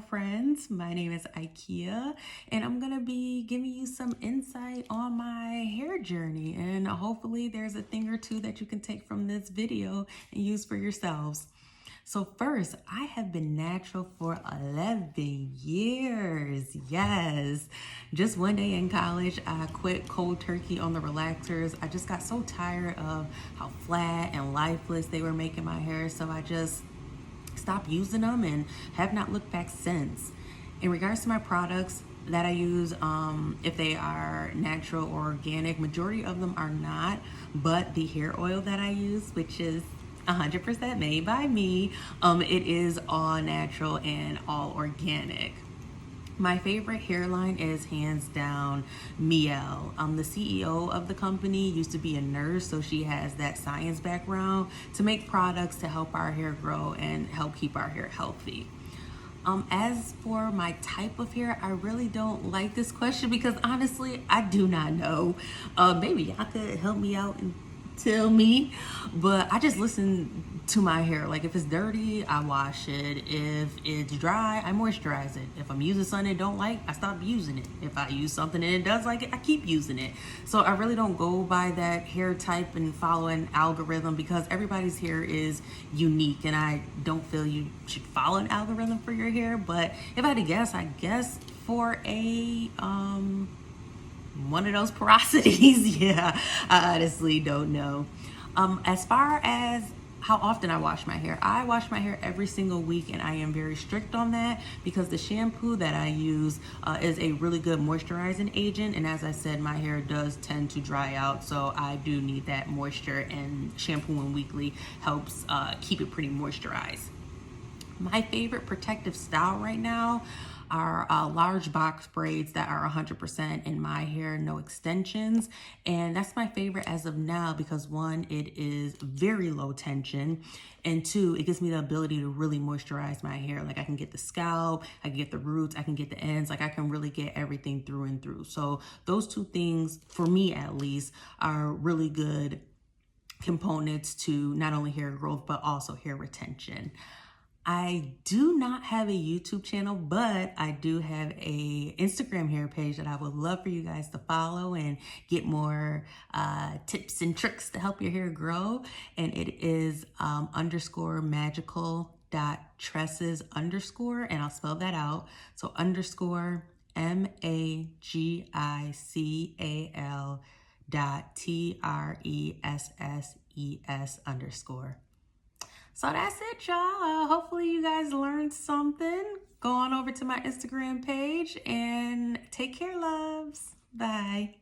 friends. My name is Ikea, and I'm gonna be giving you some insight on my hair journey, and hopefully there's a thing or two that you can take from this video and use for yourselves. So first, I have been natural for 11 years. Yes. Just one day in college, I quit cold turkey on the relaxers. I just got so tired of how flat and lifeless they were making my hair, so I just stopped using them and have not looked back since. In regards to my products that I use, if they are natural or organic, majority of them are not, but the hair oil that I use, which is 100% made by me, it is all natural and all organic. My favorite hairline is hands down Mielle. The CEO of the company used to be a nurse, so she has that science background to make products to help our hair grow and help keep our hair healthy. As for my type of hair, I really don't like this question because honestly, I do not know. Maybe y'all could help me out and tell me, but I just listen to my hair. Like if it's dirty, I wash it. If it's dry, I moisturize it. If I'm using something I don't like, I stop using it. If I use something and it does like it, I keep using it. So I really don't go by that hair type and follow an algorithm because everybody's hair is unique, and I don't feel you should follow an algorithm for your hair. But if I had to guess, I guess for a one of those porosities. Yeah, I honestly don't know. As far as how often I wash my hair, I wash my hair every single week, and I am very strict on that because the shampoo that I use is a really good moisturizing agent, and as I said, my hair does tend to dry out, so I do need that moisture, and shampooing weekly helps keep it pretty moisturized. My favorite protective style right now are large box braids that are 100% in my hair, no extensions. And that's my favorite as of now because one, it is very low tension. And two, it gives me the ability to really moisturize my hair. Like I can get the scalp, I can get the roots, I can get the ends, like I can really get everything through and through. So those two things, for me at least, are really good components to not only hair growth, but also hair retention. I do not have a YouTube channel, but I do have a Instagram hair page that I would love for you guys to follow and get more tips and tricks to help your hair grow. And it is _magical.tresses_, and I'll spell that out. So _MAGICAL.TRESSES_. So that's it, y'all. Hopefully you guys learned something. Go on over to my Instagram page and take care, loves. Bye.